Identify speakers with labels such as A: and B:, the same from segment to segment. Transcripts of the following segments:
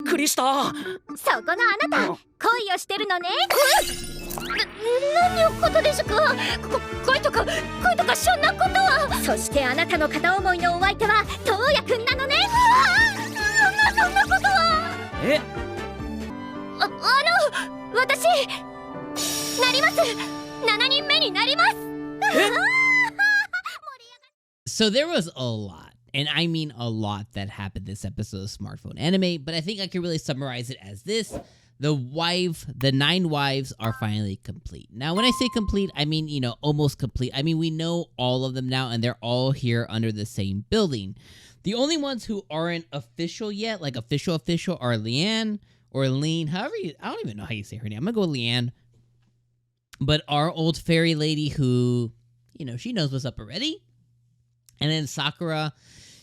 A: くりした。
B: そこのあなた、恋をしてるのね。何のことですか。恋とかそんなことは。そしてあなたの片思いのお相手はトウヤくんなのね。そんなことは。私なります。7人目になります。
C: So there was a lot, and I mean a lot, that happened this episode of Smartphone Anime, but I think I can really summarize it as this. The 9 wives are finally complete. Now, when I say complete, I mean, almost complete. I mean, we know all of them now, and they're all here under the same building. The only ones who aren't official yet, like official, are Leanne or Lean, I don't even know how you say her name. I'm gonna go with Leanne. But our old fairy lady who, she knows what's up already. And then Sakura.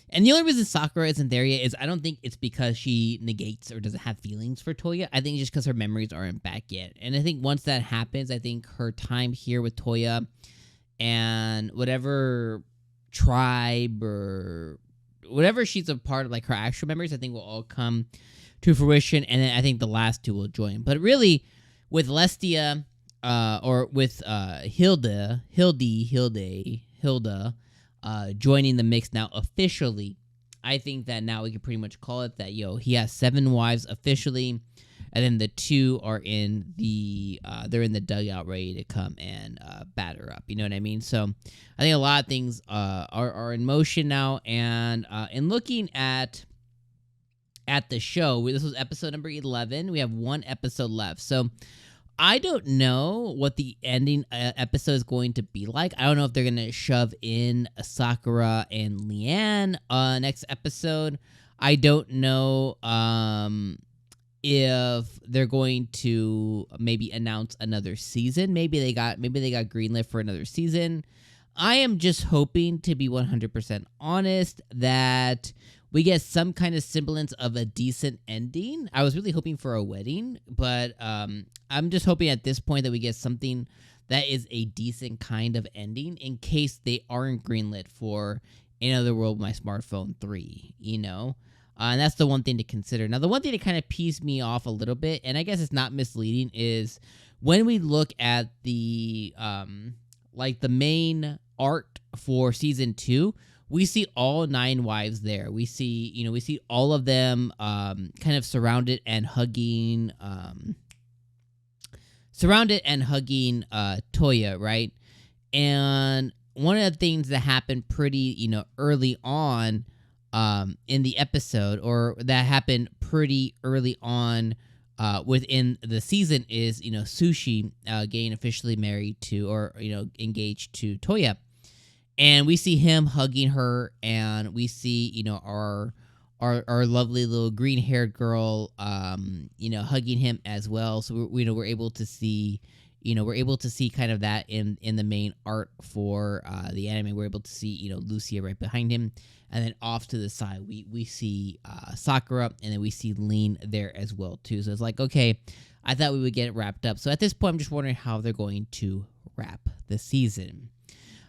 C: And the only reason Sakura isn't there yet is I don't think it's because she negates or doesn't have feelings for Touya. I think it's just because her memories aren't back yet. And I think once that happens, I think her time here with Touya and whatever tribe or whatever she's a part of, like her actual memories, I think will all come to fruition. And then I think the last two will join. But really, with Lestia, or with Hilda, joining the mix now officially, I think that now we can pretty much call it that, he has 7 wives officially, and then the 2 are in the, they're in the dugout ready to come and batter up, you know what I mean? So I think a lot of things are in motion now, and in looking at the show, this was episode number 11, we have 1 episode left, so I don't know what the ending episode is going to be like. I don't know if they're going to shove in Sakura and Leanne next episode. I don't know if they're going to maybe announce another season. Maybe they got greenlit for another season. I am just hoping, to be 100% honest, that we get some kind of semblance of a decent ending. I was really hoping for a wedding, but I'm just hoping at this point that we get something that is a decent kind of ending in case they aren't greenlit for Another World My Smartphone 3, and that's the one thing to consider. Now, the one thing that kind of pees me off a little bit, and I guess it's not misleading, is when we look at the the main art for season 2, we see all 9 wives there. We see all of them kind of surrounded and hugging Touya, right? And one of the things that happened pretty, early on in the episode, or that happened pretty early on within the season, is, Sushi getting officially married to, or, engaged to Touya. And we see him hugging her, and we see, our lovely little green-haired girl, hugging him as well. So we're able to see, kind of that in the main art for the anime. We're able to see, Lucia right behind him, and then off to the side we see Sakura, and then we see Lean there as well too. So it's like, okay, I thought we would get it wrapped up. So at this point, I'm just wondering how they're going to wrap the season.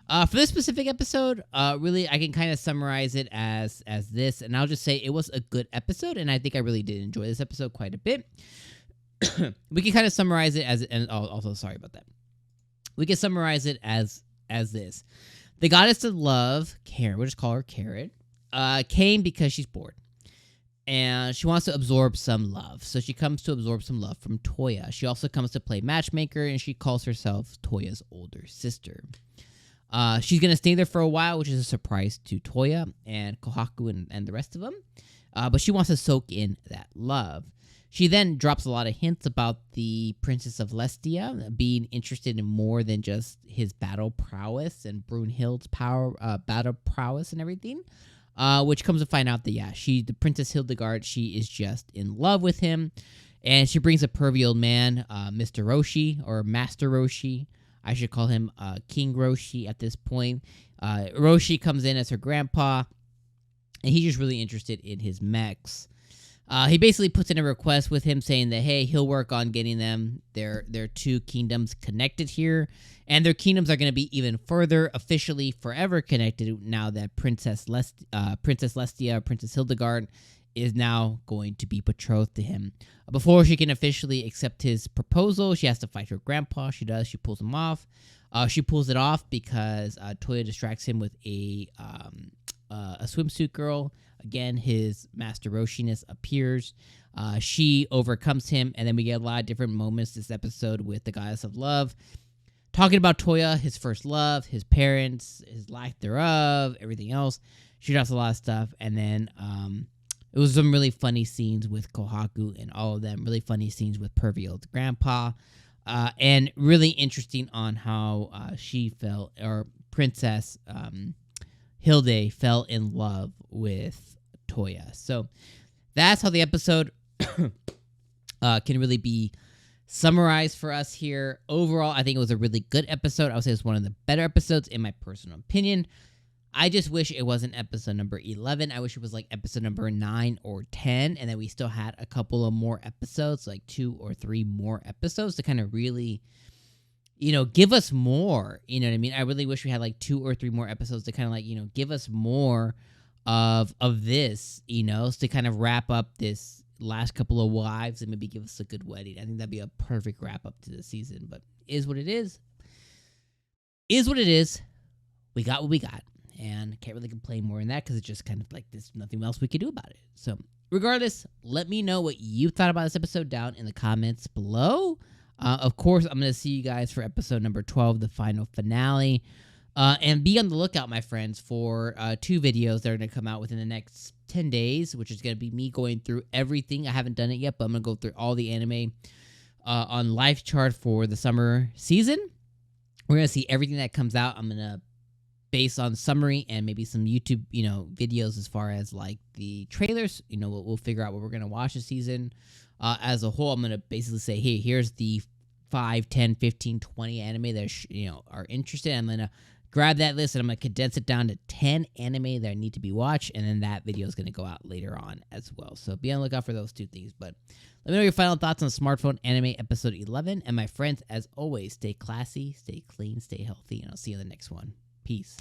C: For this specific episode, really, I can kind of summarize it as this, and I'll just say it was a good episode, and I think I really did enjoy this episode quite a bit. We can kind of summarize it as, and also, sorry about that. We can summarize it as this. The goddess of love, Karen, we'll just call her Karen, came because she's bored. And she wants to absorb some love. So she comes to absorb some love from Touya. She also comes to play matchmaker, and she calls herself Toya's older sister. She's going to stay there for a while, which is a surprise to Touya and Kohaku and the rest of them. But she wants to soak in that love. She then drops a lot of hints about the Princess of Lestia being interested in more than just his battle prowess and Brunhild's battle prowess and everything. Which comes to find out that, the Princess Hildegard, she is just in love with him. And she brings a pervy old man, Mr. Roshi, or Master Roshi. I should call him King Roshi at this point. Roshi comes in as her grandpa, and he's just really interested in his mechs. He basically puts in a request with him saying that, hey, he'll work on getting them their 2 kingdoms connected here. And their kingdoms are going to be even further, officially forever connected now that Princess Lestia, Princess Hildegard, is now going to be betrothed to him. Before she can officially accept his proposal, she has to fight her grandpa. She does. She pulls him off. She pulls it off because Touya distracts him with a swimsuit girl. Again, his master Roshiness appears. She overcomes him, and then we get a lot of different moments this episode with the goddess of love, talking about Touya, his first love, his parents, his lack thereof, everything else. She does a lot of stuff, and then it was some really funny scenes with Kohaku and all of them, really funny scenes with Pervio's grandpa, and really interesting on how she fell, or Princess Hilde fell in love with Touya. So that's how the episode can really be summarized for us here. Overall, I think it was a really good episode. I would say it's one of the better episodes in my personal opinion. I just wish it wasn't episode number 11. I wish it was like episode number 9 or 10, and then we still had a couple of more episodes, like 2 or 3 more episodes to kind of really, give us more. You know what I mean? I really wish we had like 2 or 3 more episodes to kind of like, give us more of this, to kind of wrap up this last couple of wives and maybe give us a good wedding. I think that'd be a perfect wrap up to the season, but is what it is. Is what it is. We got what we got. And can't really complain more than that because it's just kind of like there's nothing else we could do about it. So regardless, let me know what you thought about this episode down in the comments below. Of course, I'm going to see you guys for episode number 12, the final finale. And be on the lookout, my friends, for 2 videos that are going to come out within the next 10 days, which is going to be me going through everything. I haven't done it yet, but I'm going to go through all the anime on live chart for the summer season. We're going to see everything that comes out. I'm going to based on summary and maybe some YouTube, videos as far as like the trailers. We'll figure out what we're gonna watch this season. As a whole, I'm gonna basically say, hey, here's the 5, 10, 15, 20 anime that are interested. I'm gonna grab that list and I'm gonna condense it down to 10 anime that need to be watched, and then that video is gonna go out later on as well. So be on the lookout for those 2 things. But let me know your final thoughts on Smartphone Anime episode 11. And my friends, as always, stay classy, stay clean, stay healthy, and I'll see you in the next one. Peace.